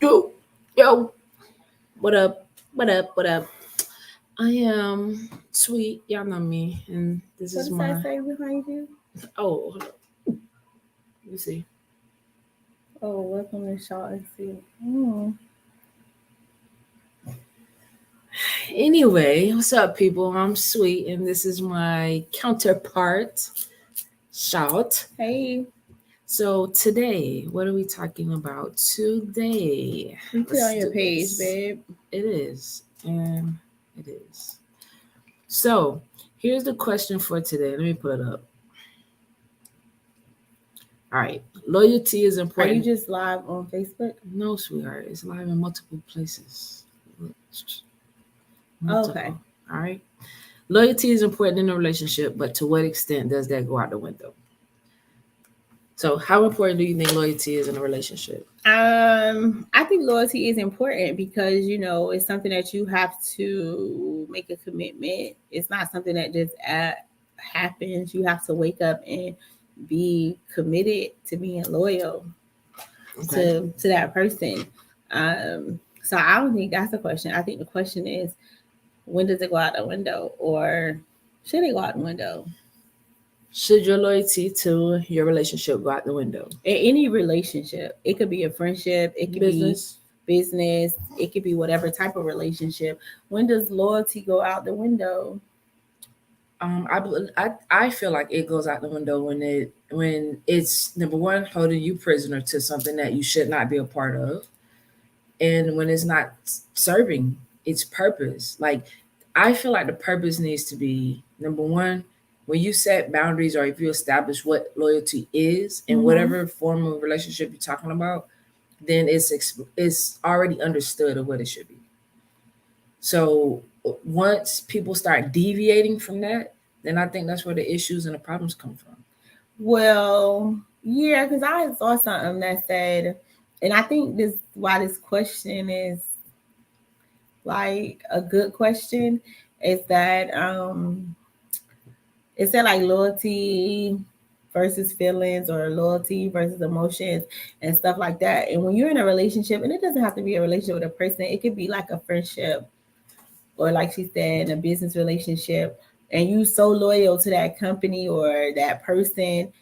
Yo, what up? What up? What up? I am sweet. Y'all know me, and this What is does that my. say behind you? Oh, hold up. Let me see. Oh, welcome to Shaw and See. Anyway, what's up, people? I'm sweet, and this is my counterpart, Shout. Hey, So today, what are we talking about today? you put Let's on your do page, this. babe. It is, and it is. So here's the question for today. Let me put it up. All right, loyalty is Are you important. just live on Facebook? No, sweetheart, it's live in multiple places. Okay. Multiple. All right. Loyalty is important in a relationship, but to what extent does that go out the window? So, how important do you think loyalty is in a relationship? I think loyalty is important because it's something that you have to make a commitment. It's not something that just happens. You have to wake up and be committed to being loyal Okay. to that person. So I don't think that's the question. I think the question is, when does it go out the window, or should it go out the window? Should your loyalty to your relationship go out the window? In any relationship, it could be a friendship, it could be Business. business, it could be whatever type of relationship. When does loyalty go out the window? I feel like it goes out the window when it's number one holding you prisoner to something that you should not be a part of, and when it's not serving its purpose. Like, I feel like the purpose needs to be number one, when you set boundaries or if you establish what loyalty is in Mm-hmm. whatever form of relationship you're talking about, then it's already understood of what it should be. So once people start deviating from that, then I think that's where the issues and the problems come from. Well, yeah, because I saw something that said, and I think this why this question is like a good question is that it said like loyalty versus feelings or loyalty versus emotions and stuff like that. And when you're in a relationship, and it doesn't have to be a relationship with a person, it could be like a friendship or, like she said, a business relationship, and you so loyal to that company or that person.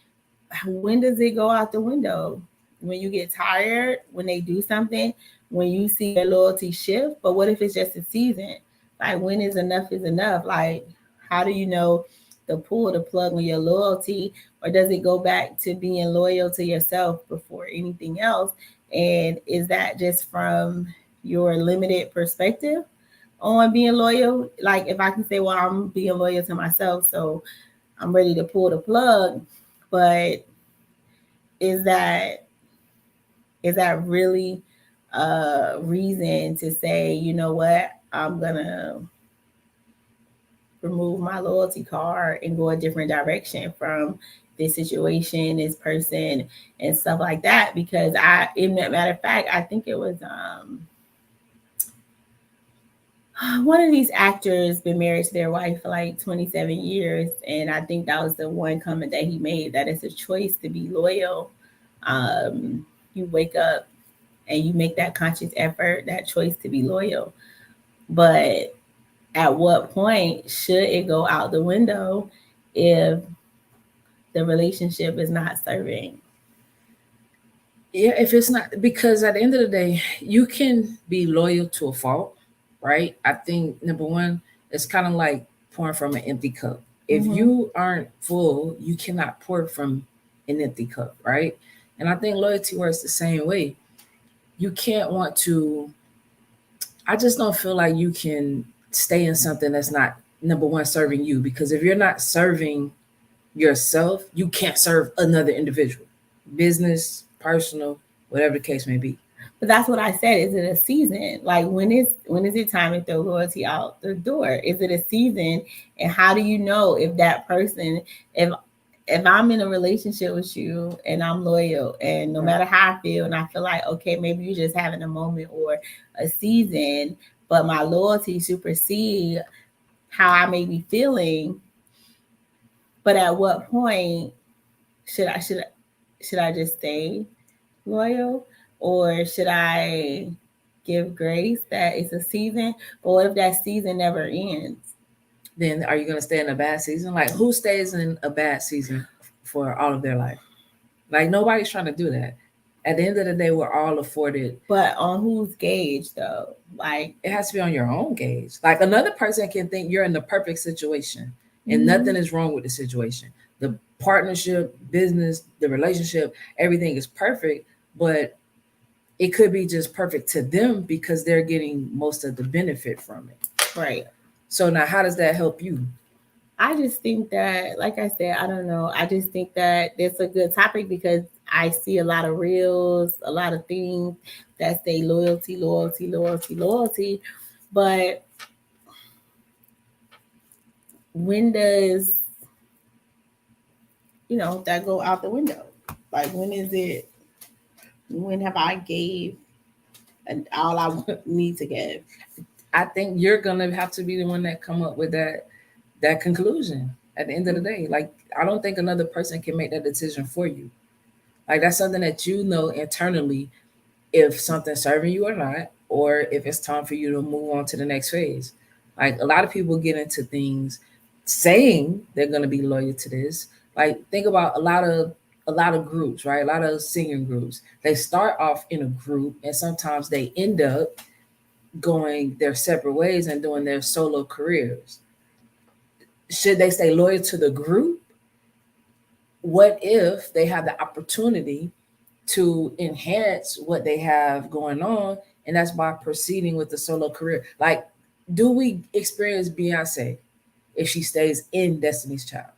When does it go out the window? When you get tired, when they do something, when you see their loyalty shift. But what if it's just a season? Like, when is enough? Like, how do you know the pull the plug on your loyalty, or does it go back to being loyal to yourself before anything else? And is that just from your limited perspective on being loyal? Like, if I can say, well, I'm being loyal to myself, so I'm ready to pull the plug, but is that really a reason to say, you know what, I'm gonna remove my loyalty card and go a different direction from this situation, this person, and stuff like that? Because in that matter of fact, I think it was one of these actors been married to their wife for like 27 years, and I think that was the one comment that he made, that it's a choice to be loyal. You wake up and you make that conscious effort, that choice to be loyal. But at what point should it go out the window if the relationship is not serving? Yeah, if it's not, because at the end of the day, you can be loyal to a fault, right? I think number one, it's kind of like pouring from an empty cup. If Mm-hmm. you aren't full, you cannot pour from an empty cup, right? And I think loyalty works the same way. You can't want to, I just don't feel like you can stay in something that's not number one serving you, because if you're not serving yourself, you can't serve another individual, business, personal, whatever the case may be. But that's what I said. Is it a season? Like, when is it time to throw loyalty out the door? Is it a season? And how do you know if that person, if I'm in a relationship with you and I'm loyal, and no Right. matter how I feel, and I feel like, okay, maybe you're just having a moment or a season, but my loyalty supersede how I may be feeling. But at what point should I just stay loyal? Or should I give grace that it's a season? But what if that season never ends? Then are you going to stay in a bad season? Like, who stays in a bad season for all of their life? Like, nobody's trying to do that. At the end of the day, we're all afforded. But on whose gauge, though? Like, it has to be on your own gauge. Like, another person can think you're in the perfect situation and nothing is wrong with the situation. The partnership, business, the relationship, everything is perfect, but it could be just perfect to them because they're getting most of the benefit from it. Right. So now how does that help you? I just think that, like I said, I don't know. I just think that it's a good topic because I see a lot of reels, a lot of things that say loyalty, loyalty, loyalty, loyalty. But when does, that go out the window? Like, when is it? When have I gave all I need to give? I think you're gonna have to be the one that come up with that conclusion at the end of the day. Like, I don't think another person can make that decision for you. Like, that's something that you know internally if something's serving you or not, or if it's time for you to move on to the next phase. Like, a lot of people get into things saying they're gonna be loyal to this. Like, think about a lot of groups, right? A lot of singing groups. They start off in a group and sometimes they end up going their separate ways and doing their solo careers. Should they stay loyal to the group? What if they have the opportunity to enhance what they have going on, and that's by proceeding with the solo career? Like, do we experience Beyonce if she stays in Destiny's Child?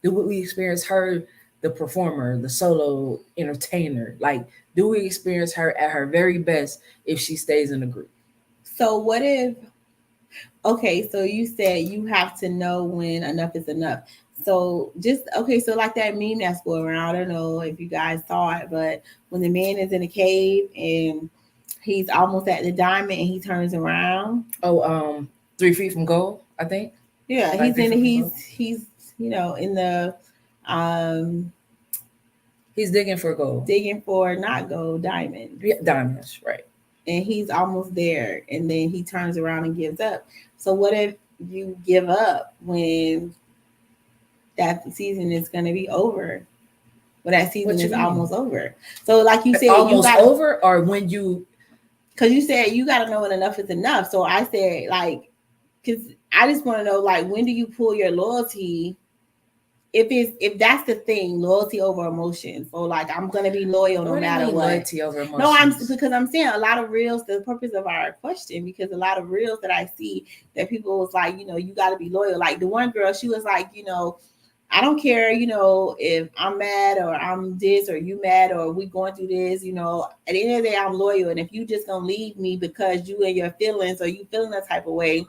Do we experience her, the performer, the solo entertainer? Like, do we experience her at her very best if she stays in a group? So what if, okay, so you said you have to know when enough is enough. So so like that meme that's going around, I don't know if you guys saw it, but when the man is in a cave and he's almost at the diamond and he turns around. Oh, 3 feet from gold, I think. Yeah, Like he's in the he's digging for gold. Digging for not gold, diamonds. Yeah, diamonds, right. And he's almost there, and then he turns around and gives up. So what if you give up when that season is going to be over? When that season is almost over. So like you said, almost over, or when you, because you said you got to know when enough is enough. So I said, like, because I just want to know, like, when do you pull your loyalty? If that's the thing, loyalty over emotion. So like, I'm gonna be loyal no matter what. Loyalty over emotion. No, because I'm saying a lot of reels. The purpose of our question, because a lot of reels that I see that people was like, you got to be loyal. Like the one girl, she was like, I don't care, if I'm mad or I'm this or you mad or we going through this, at the end of the day, I'm loyal. And if you just gonna leave me because you and your feelings or you feeling that type of way,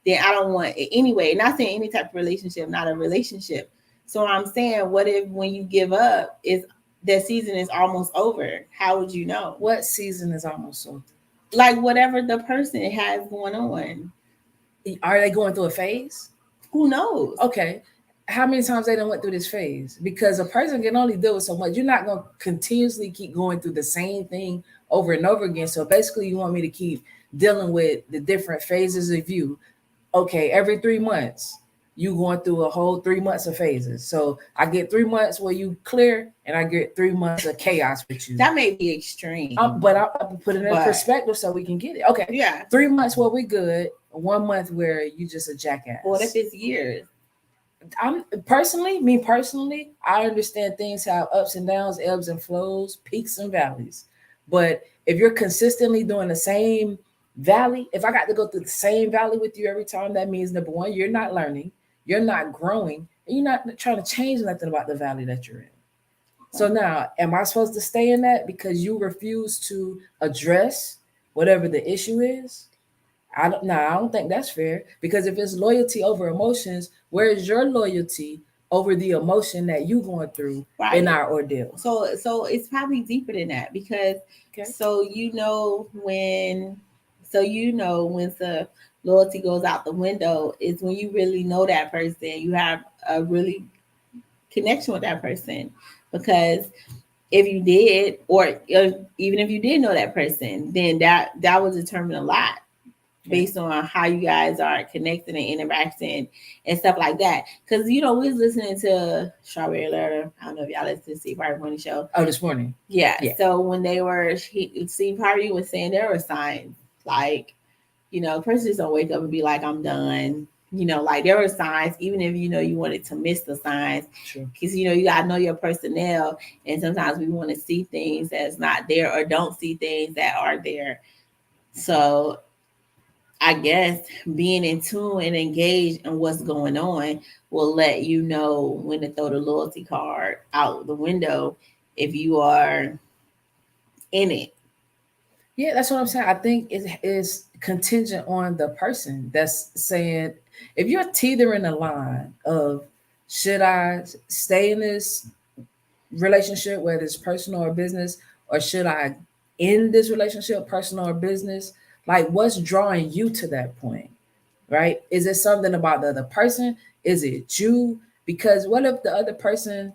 then I don't want it anyway. Not saying any type of relationship, not a relationship. So I'm saying, what if when you give up, is that season is almost over? How would you know? What season is almost over? Like whatever the person has going on. Are they going through a phase? Who knows? Okay. How many times they done went through this phase? Because a person can only deal with so much. You're not going to continuously keep going through the same thing over and over again. So basically, you want me to keep dealing with the different phases of you. Okay, every 3 months, you going through a whole 3 months of phases. So I get 3 months where you clear, and I get 3 months of chaos with you. That may be extreme. But I'll put it in perspective so we can get it. Okay. Yeah. 3 months where we good. 1 month where you just a jackass. What if it's years? Me personally, I understand things have ups and downs, ebbs and flows, peaks and valleys. But if you're consistently doing the same valley, if I got to go through the same valley with you every time, that means number one, you're not learning, you're not growing, and you're not trying to change nothing about the valley that you're in. So now, am I supposed to stay in that because you refuse to address whatever the issue is? I don't think that's fair, because if it's loyalty over emotions, where is your loyalty over the emotion that you going through in our ordeal? So it's probably deeper than that, because when the loyalty goes out the window is when you really know that person, you have a really connection with that person, because if you did, or even if you did know that person, then that would determine a lot based on how you guys are connecting and interacting and stuff like that. Because we was listening to Strawberry Letter. I don't know if y'all listen to Steve Harvey Morning Show. Oh, this morning. Yeah. So when Steve Harvey was saying there were signs like, person just don't wake up and be like, I'm done. Like there were signs, even if you wanted to miss the signs, because you gotta know your personnel, and sometimes we want to see things that's not there or don't see things that are there. So I guess being in tune and engaged in what's going on will let you know when to throw the loyalty card out the window if you are in it. Yeah, that's what I'm saying. I think it is contingent on the person that's saying, if you're teetering the line of, should I stay in this relationship, whether it's personal or business, or should I end this relationship, personal or business? Like, what's drawing you to that point, right? Is it something about the other person? Is it you? Because what if the other person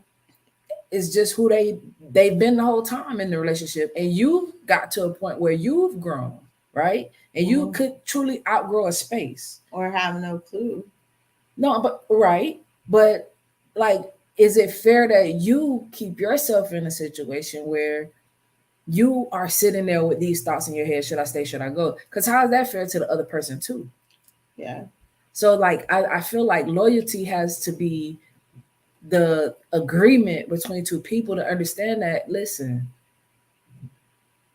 is just who they've been the whole time in the relationship, and you got to a point where you've grown, right? And you could truly outgrow a space. Or have no clue. No, but right. But like, is it fair that you keep yourself in a situation where you are sitting there with these thoughts in your head? Should I stay? Should I go? Because how is that fair to the other person too? Yeah. So like, I feel like loyalty has to be the agreement between two people to understand that, listen,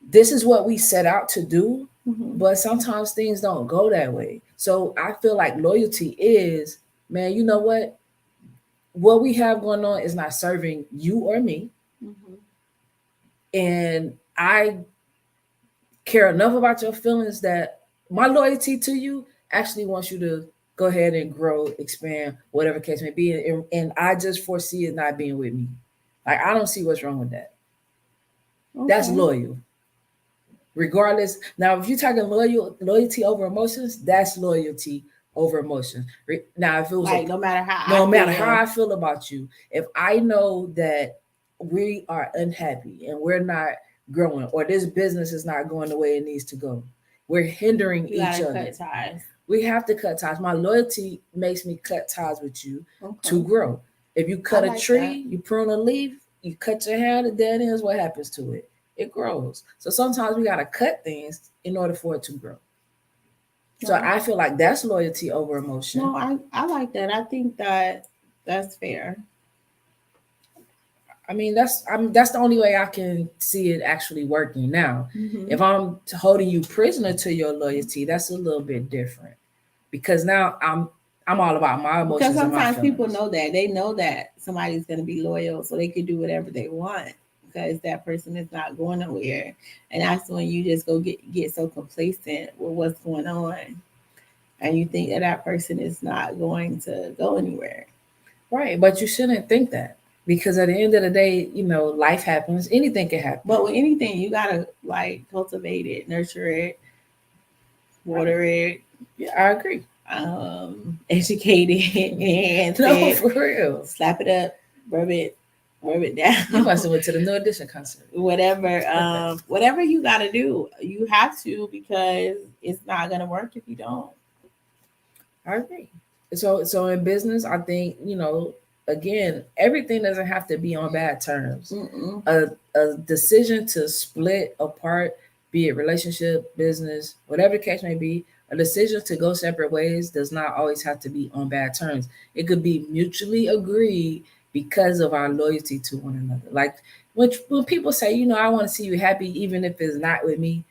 this is what we set out to do, but sometimes things don't go that way. So I feel like loyalty is, man, you know what we have going on is not serving you or me. And I care enough about your feelings that my loyalty to you actually wants you to go ahead and grow, expand, whatever case may be. And I just foresee it not being with me. Like, I don't see what's wrong with that. Okay. That's loyal. Regardless. Now, if you're talking loyalty over emotions, that's loyalty over emotions. Now, if it was like, no matter how I feel about you, if I know that we are unhappy and we're not growing, or this business is not going the way it needs to go, we're hindering each other. Cut ties. We have to cut ties. My loyalty makes me cut ties with you to grow. If you cut a tree, you prune a leaf, you cut your hand, the dead ends, what happens to it? It grows. So sometimes we got to cut things in order for it to grow. So I feel like that's loyalty over emotion. No, I like that. I think that's fair. I mean, that's the only way I can see it actually working. Now, if I'm holding you prisoner to your loyalty, that's a little bit different, because now I'm all about my emotions. Because sometimes people know that. They know that somebody's going to be loyal, so they can do whatever they want because that person is not going nowhere. And that's when you just go get so complacent with what's going on, and you think that person is not going to go anywhere. Right, but you shouldn't think that. Because at the end of the day, life happens. Anything can happen. But with anything, you gotta cultivate it, nurture it, water it. Yeah, I agree. Educate it, and no, for real. Slap it up, rub it down. You must have went to the New Edition concert. Whatever, whatever you gotta do, you have to, because it's not gonna work if you don't. I agree. So in business, I think again, everything doesn't have to be on bad terms. A decision to split apart, be it relationship, business, whatever the case may be, a decision to go separate ways does not always have to be on bad terms. It could be mutually agreed because of our loyalty to one another. Like when people say, I want to see you happy, even if it's not with me,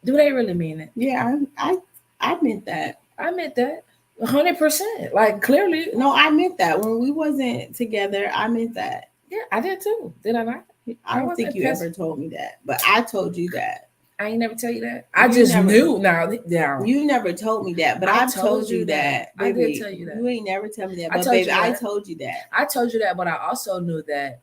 do they really mean it? Yeah, I meant that. I meant that. 100%. Like, clearly. No, I meant that. When we wasn't together, I meant that. Yeah, I did too. Did I not? I don't think you ever told me that, but I told you that. I ain't never tell you that. I just knew. Now, you never told me that, but I've told you that. I did tell you that. You ain't never tell me that, but baby, I told you that. I told you that, but I also knew that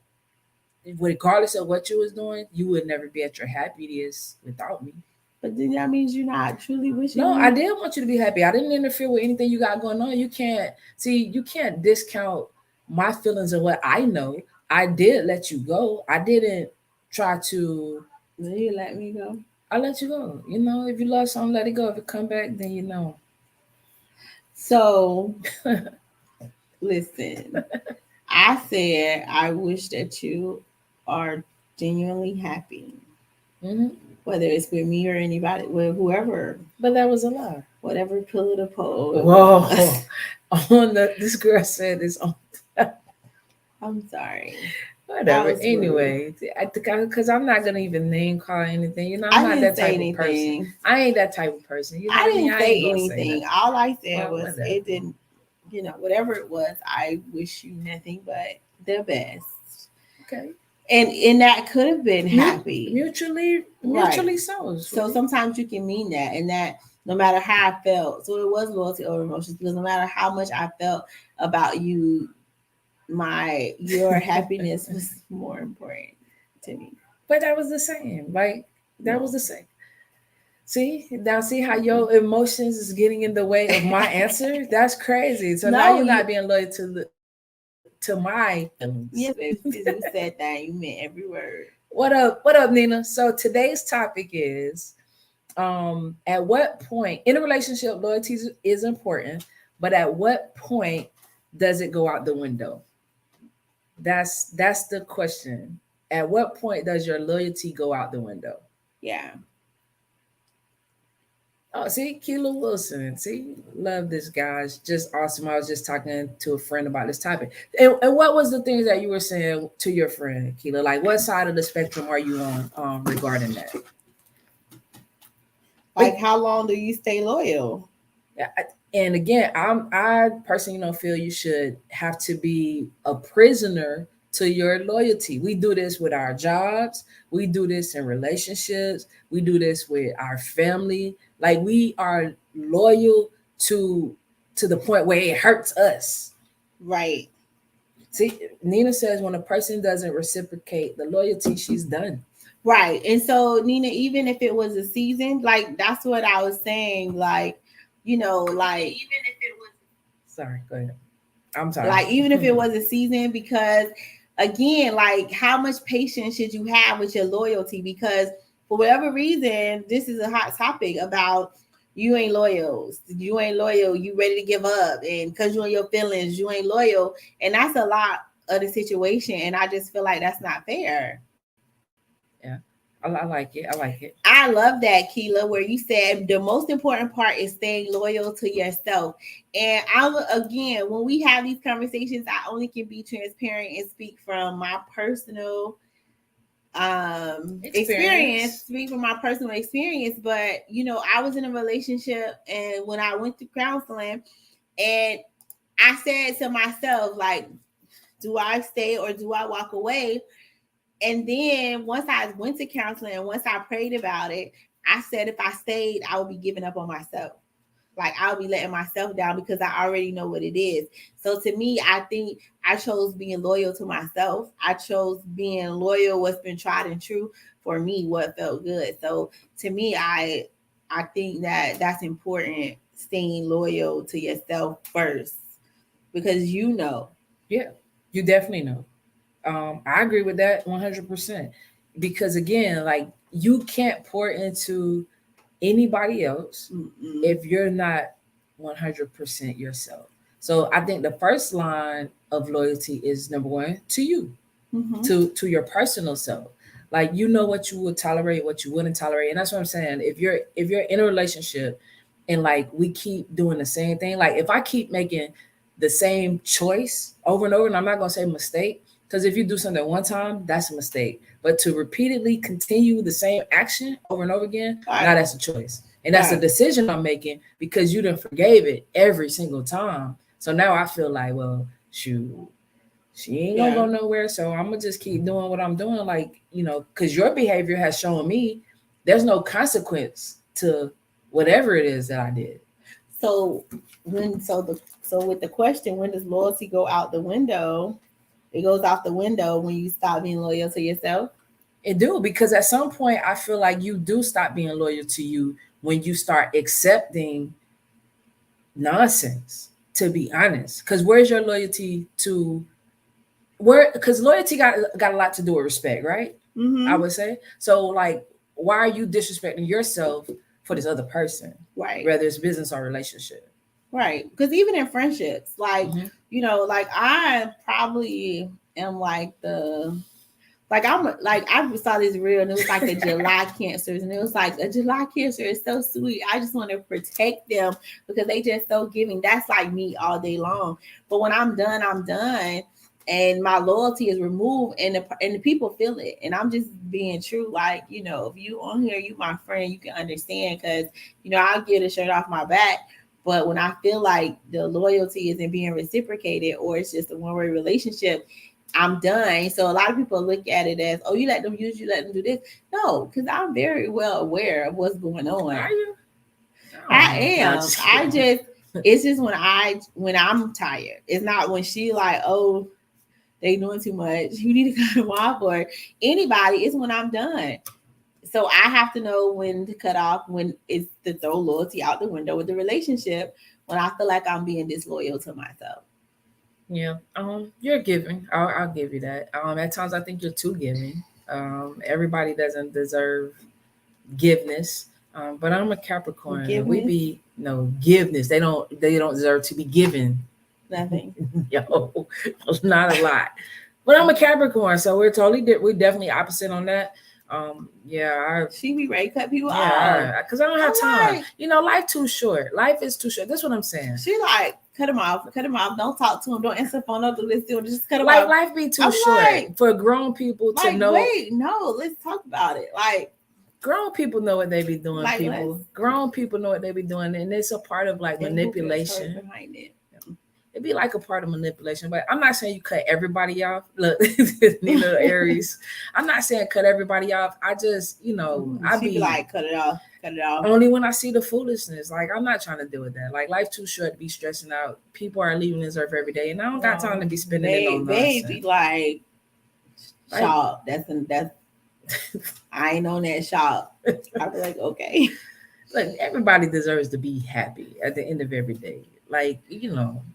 regardless of what you was doing, you would never be at your happiest without me. But then that means you're not truly wishing. No, I did want you to be happy. I didn't interfere with anything you got going on. You can't discount my feelings and what I know. I did let you go. I didn't try to. Will you let me go? I let you go. You know, if you love something, let it go. If it come back, then you know. So listen, I said I wish that you are genuinely happy, Mm-hmm. whether it's with me or anybody, with whoever, But that was a lie. whatever pillar to pole. Whoa. On this girl said this on. I'm sorry. Whatever. was rude. Anyway, I think because I'm not gonna even name call anything. You know, I I'm not didn't that say type of anything. person. I ain't that type of person. You know I what I mean? didn't I say ain't gonna say anything. that. All I said Well, was whatever. it didn't, whatever it was, I wish you nothing but the best. Okay. And that could have been happy. Mutually Right. so. So sometimes you can mean that, and that no matter how I felt, so it was loyalty over emotions, because no matter how much I felt about you, your happiness was more important to me. But that was the same. Like that No. was the same. See how your emotions is getting in the way of my answer? That's crazy. So now No, you're not being loyal to my feelings. Yes, baby, you said that. You meant every word. What up, Nina? So today's topic is at what point in a relationship loyalty is important, but at what point does it go out the window? That's the question. At what point does your loyalty go out the window? Yeah. Oh, see, Keela Wilson. See, love this guy. It's just awesome. I was just talking to a friend about this topic. And what was the things that you were saying to your friend, Keela? Like, what side of the spectrum are you on regarding that? Like, how long do you stay loyal? And again, I personally don't feel you should have to be a prisoner to your loyalty. We do this with our jobs. We do this in relationships. We do this with our family. Like we are loyal to the point where it hurts us. Right. See, Nina says when a person doesn't reciprocate the loyalty, she's done. Right. And so, Nina, even if it was a season, like that's what I was saying. Like, like even if it was sorry, go ahead. I'm sorry. Like, even if it was a season, because again, like how much patience should you have with your loyalty? Because for whatever reason, this is a hot topic about you ain't loyal. You ain't loyal. You ready to give up. And because you in your feelings, you ain't loyal. And that's a lot of the situation. And I just feel like that's not fair. Yeah. I like it. I like it. I love that, Keela, where you said the most important part is staying loyal to yourself. And again, when we have these conversations, I only can be transparent and speak from my personal experience, speak from my personal experience. But I was in a relationship, and when I went to counseling, and I said to myself, like, do I stay or do I walk away? And then once I went to counseling and once I prayed about it, I said if I stayed, I would be giving up on myself. Like I would be letting myself down because I already know what it is. So to me, I think I chose being loyal to myself. I chose being loyal, what's been tried and true for me, what felt good. So to me, I think that that's important, staying loyal to yourself first, because Yeah, you definitely know. I agree with that 100%. Because again, like you can't pour into anybody else if you're not 100% yourself. So I think the first line of loyalty is number one to you, to your personal self. Like you know what you would tolerate, what you wouldn't tolerate, and that's what I'm saying. If you're in a relationship and like we keep doing the same thing, like if I keep making the same choice over and over, and I'm not gonna say mistake, because if you do something one time, that's a mistake. But to repeatedly continue the same action over and over again, now that's a choice. And that's a decision I'm making because you done forgave it every single time. So now I feel like, well, shoot, she ain't gonna go nowhere. So I'm gonna just keep doing what I'm doing. Like, because your behavior has shown me there's no consequence to whatever it is that I did. So with the question, when does loyalty go out the window? It goes out the window when you stop being loyal to yourself. It do, because at some point I feel like you do stop being loyal to you when you start accepting nonsense, to be honest. Because where's your loyalty to because loyalty got a lot to do with respect, right? Mm-hmm. I would say. So like, why are you disrespecting yourself for this other person, Right. whether it's business or relationship? Right. Because even in friendships, like, Mhm. like I probably am like I saw this reel and it was like the July cancers and it was like a July cancer is so sweet. I just want to protect them because they just so giving. That's like me all day long. But when I'm done, I'm done. And my loyalty is removed and the people feel it. And I'm just being true. Like, if you on here, you my friend, you can understand because, I'll get a shirt off my back. But when I feel like the loyalty isn't being reciprocated or it's just a one-way relationship, I'm done. So a lot of people look at it as, oh, you let them use you, let them do this. No, because I'm very well aware of what's going on. Are you? I am. Just It's just when I'm tired. It's not when she like, oh, they doing too much. You need to cut them off or anybody. It's when I'm done. So I have to know when to cut off, when it's to throw loyalty out the window with the relationship, when I feel like I'm being disloyal to myself. Yeah. You're giving. I'll give you that. At times I think you're too giving. Everybody doesn't deserve giveness. But I'm a Capricorn. And we Forgiveness, be no giveness. They don't deserve to be given. nothing. Yo, not a lot. But I'm a Capricorn, so we're we definitely opposite on that. Yeah, She be ready to cut people off. yeah, because I don't have time. Like, Life too short. Life is too short. That's what I'm saying. She like cut him off. Don't talk to him. Don't answer the phone. Don't do this. Just cut him Like off. life be too I'm short like, for grown people to know. Wait, no, let's talk about it. Like grown people know what they be doing. Like, people, grown people know what they be doing, and it's a part of like manipulation. Behind it. It'd be like a part of manipulation, but I'm not saying you cut everybody off. Look, Nina Aries. I'm not saying cut everybody off. I just, I be like, cut it off. Cut it off. Only when I see the foolishness. Like, I'm not trying to deal with that. Like, life too short to be stressing out. People are leaving this earth every day, and I don't got time to be spending it on nonsense. They be like, shop. That's I ain't on that shop. I be like, okay. Look, everybody deserves to be happy at the end of every day. Like,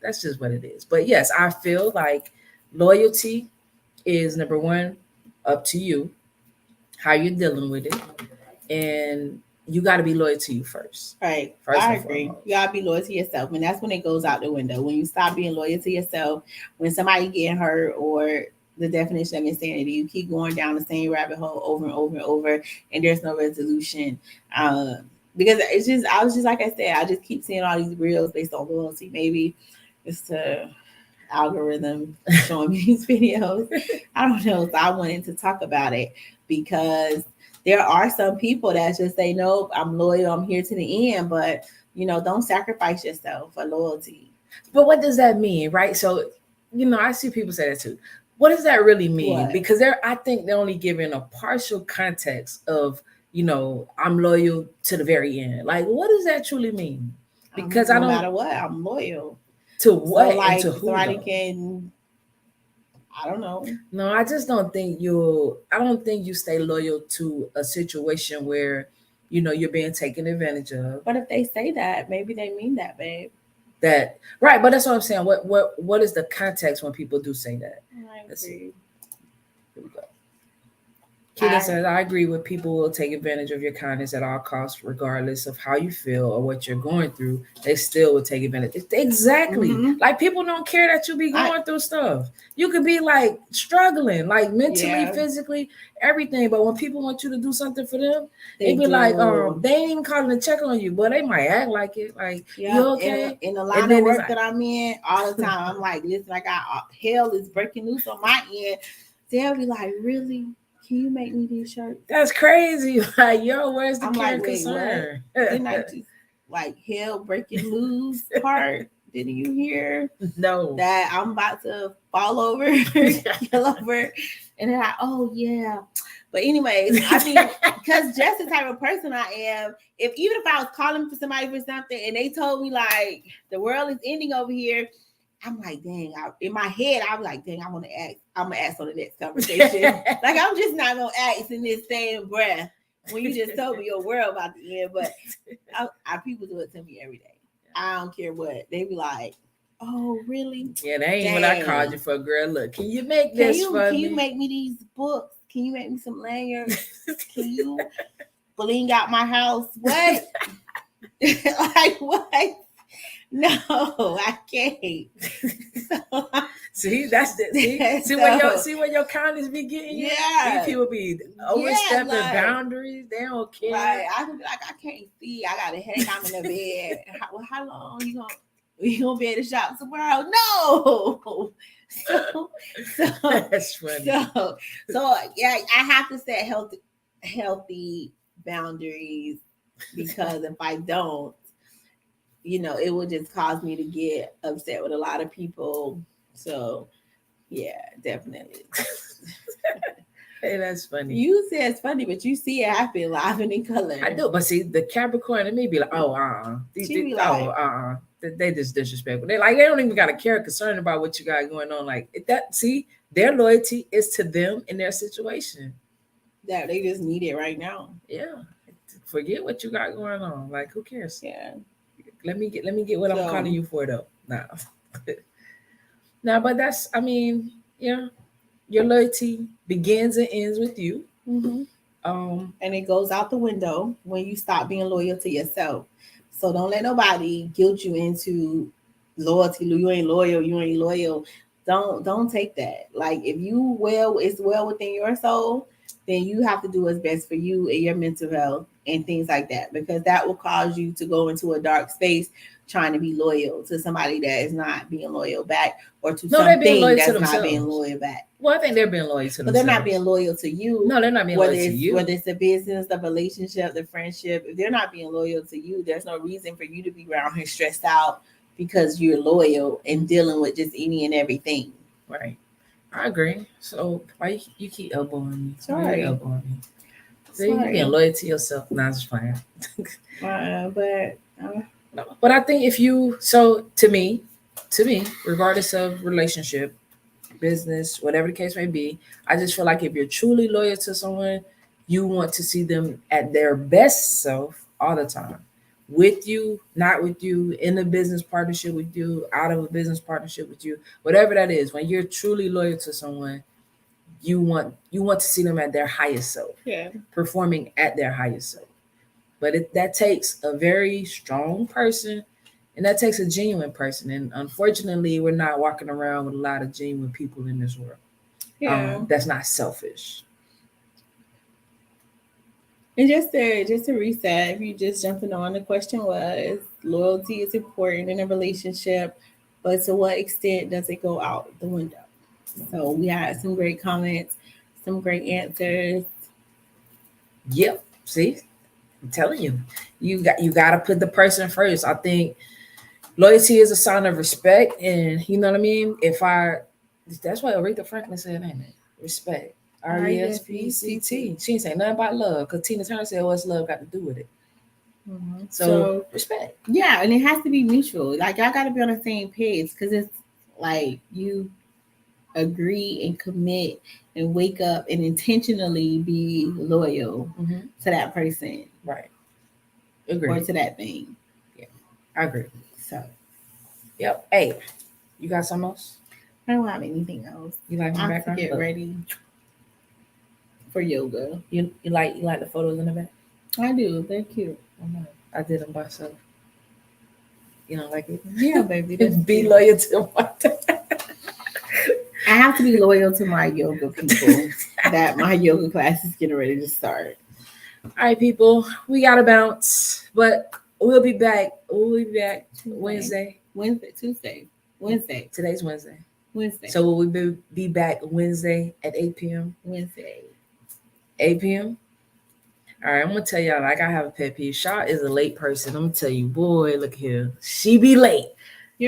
that's just what it is. But yes, I feel like loyalty is number one, up to you, how you're dealing with it. And you got to be loyal to you first. Right. I agree. Foremost. You got to be loyal to yourself. And that's when it goes out the window. When you stop being loyal to yourself, when somebody getting hurt or the definition of insanity, you keep going down the same rabbit hole over and over and over, and there's no resolution. Because I was just like I said, I just keep seeing all these reels based on loyalty. Maybe it's the algorithm showing me these videos. I don't know. So I wanted to talk about it because there are some people that just say, nope, I'm loyal, I'm here to the end, but don't sacrifice yourself for loyalty. But what does that mean, right? So, I see people say that too. What does that really mean? What? Because I think they're only giving a partial context of, I'm loyal to the very end. Like, what does that truly mean? Because no matter what, I'm loyal. To what? So, like, and to who? Somebody can, I don't know. No, I just don't think I don't think you stay loyal to a situation where, you're being taken advantage of. But if they say that, maybe they mean that, babe. That right, but that's what I'm saying. What is the context when people do say that? I agree. Here we go. Keita says, I agree with people will take advantage of your kindness at all costs, regardless of how you feel or what you're going through. They still will take advantage. Exactly. Mm-hmm. Like, people don't care that you be going through stuff. You could be like struggling, like mentally, physically, everything. But when people want you to do something for them, they be like, they ain't even calling to check on you, but they might act like it. Like, you okay? In the line of work that I'm in all the time, I'm like, listen, I got hell is breaking loose on my end. They'll be like, really? Can you make me these shirts? That's crazy. Like, yo, where's the care and concern? Didn't I just like hell breaking loose part? Didn't you hear? No. That I'm about to fall over, kill over. And then oh yeah. But anyways, I mean, because just the type of person I am, even if I was calling for somebody for something and they told me like the world is ending over here, I'm like, dang, in my head, I'm like, dang, I'm going to ask on the next conversation. Like, I'm just not going to ask in this same breath when you just told me your world about to end. But people do it to me every day. I don't care what. They be like, oh, really? Yeah, they ain't when I called you for a girl. Look, can you make this for me? Can you make me these books? Can you make me some lanyards? Can you bling out my house? What? Like what? No, I can't. So, see, that's the see where your kindness be getting you. yeah, These people be overstepping like, boundaries. They don't care. Right, I can be like, I can't see. I got a headache. I'm in the bed. How long you gonna be at the shop tomorrow? No. So That's funny. So yeah, I have to set healthy boundaries, because if I don't, it will just cause me to get upset with a lot of people. So yeah, definitely. Hey, that's funny. You say it's funny, but you see it happen live and in color. I do, but see, the Capricorn in me be like, oh, they just disrespectful. They don't even got a care concern about what you got going on. Like their loyalty is to them in their situation. That they just need it right now. Yeah, forget what you got going on. Like, who cares? Yeah. Let me get what I'm calling you for though. Nah, but that's, yeah, your loyalty begins and ends with you. Mm-hmm. And it goes out the window when you stop being loyal to yourself. So don't let nobody guilt you into loyalty. You ain't loyal. Don't take that. Like, if it's well within your soul, then you have to do what's best for you and your mental health and things like that, because that will cause you to go into a dark space trying to be loyal to somebody that is not being loyal back, or to something that's not being loyal back. Well, I think they're being loyal to themselves. But they're not being loyal to you. No, they're not being loyal to you. Whether it's the business, the relationship, the friendship, if they're not being loyal to you, there's no reason for you to be around here stressed out because you're loyal and dealing with just any and everything. Right. I agree. So why you keep elbowing me? Sorry. Elbowing me. So you're being loyal to yourself. Nah, it's fine. But I think to me, regardless of relationship, business, whatever the case may be, I just feel like if you're truly loyal to someone, you want to see them at their best self all the time. With you, not with you, in a business partnership with you, out of a business partnership with you, whatever that is. When you're truly loyal to someone, you want to see them at their highest self, performing at their highest self. But that takes a very strong person, and that takes a genuine person. And unfortunately, we're not walking around with a lot of genuine people in this world. Yeah, that's not selfish. And just to reset, if you just jumping on, the question was, loyalty is important in a relationship, but to what extent does it go out the window? So we had some great comments, some great answers. Yep. See, I'm telling you, you got to put the person first. I think loyalty is a sign of respect, and you know what I mean. That's what Aretha Franklin said, ain't it? Respect. R-E-S-P-C-T. She ain't say nothing about love, because Tina Turner said, "What's love got to do with it?" Mm-hmm. So respect. Yeah, and it has to be mutual. Like, I got to be on the same page, because it's like you agree and commit and wake up and intentionally be loyal to that person, right? Agree. Or to that thing. Yeah, I agree. So, yep. Hey, you got something else? I don't have anything else. You like my background? Get ready for yoga. You like the photos in the back? I do. They're cute. I did them myself. You don't like it? Yeah, baby. Be loyal to my I have to be loyal to my yoga people. That my yoga class is getting ready to start. All right, people, we gotta bounce, but we'll be back. Wednesday. Wednesday. Today's Wednesday. So will we be back Wednesday at 8 p.m.? Wednesday. 8 p.m.? All right, I'm gonna tell y'all, like, I have a pet peeve. Shaw is a late person. I'm gonna tell you, boy, look here. She be late.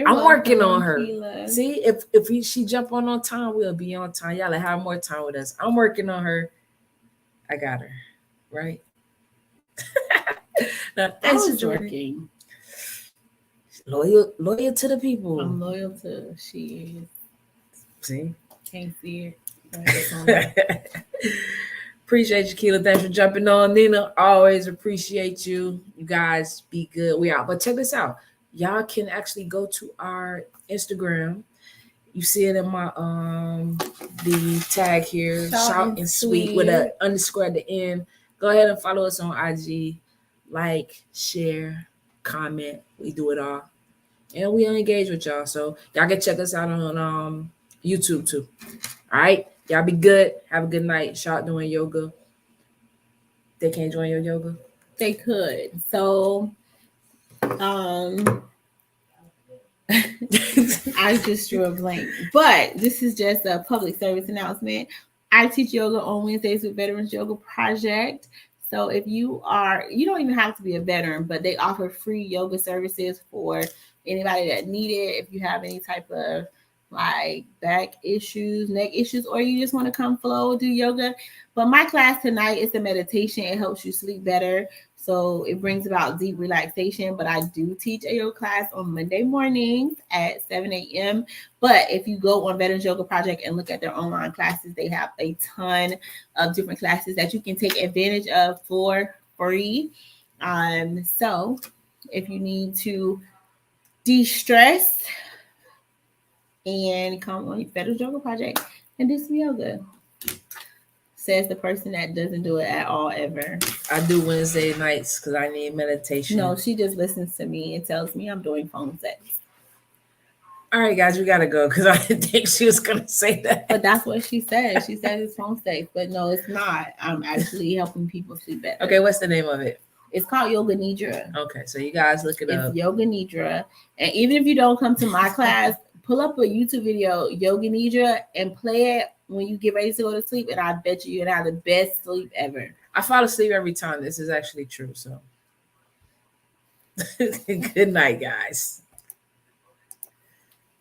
I'm working on her. Keila. See, if she jump on time, we'll be on time. Y'all have more time with us. I'm working on her. I got her. Right? Now, thanks for joining. Loyal to the people. I'm loyal to she is. See? Can't see it. Appreciate you, Keila. Thanks for jumping on. Nina, always appreciate you. You guys be good. We out. But check this out. Y'all can actually go to our Instagram. You see it in my the tag here, Short short and and sweet sweet. with an underscore at the end. Go ahead and follow us on IG. Like, share, comment. We do it all. And we engage with y'all. So y'all can check us out on YouTube too. All right. Y'all be good. Have a good night. Shot doing yoga. They can't join your yoga. They could. So I just drew a blank. But this is just a public service announcement. I teach yoga on Wednesdays with Veterans Yoga Project. So if you don't even have to be a veteran, but they offer free yoga services for anybody that need it. If you have any type of like back issues, neck issues, or you just want to come flow, do yoga. But my class tonight is a meditation. It helps you sleep better. So it brings about deep relaxation. But I do teach a yoga class on Monday mornings at 7 a.m. But if you go on Veterans Yoga Project and look at their online classes, they have a ton of different classes that you can take advantage of for free. So if you need to de-stress and come on Veterans Yoga Project and do some yoga. Says the person that doesn't do it at all ever. I do Wednesday nights because I need meditation. No, she just listens to me and tells me I'm doing phone sex. All right, guys, we gotta go because I didn't think she was gonna say that. But that's what she said. She said it's phone sex, but no, it's not. I'm actually helping people sleep better. Okay, what's the name of it? It's called Yoga Nidra. Okay, so you guys look it up. It's Yoga Nidra. And even if you don't come to my class, pull up a YouTube video, Yoga Nidra, and play it when you get ready to go to sleep. And I bet you're gonna have the best sleep ever. I fall asleep every time. This is actually true. So good night, guys.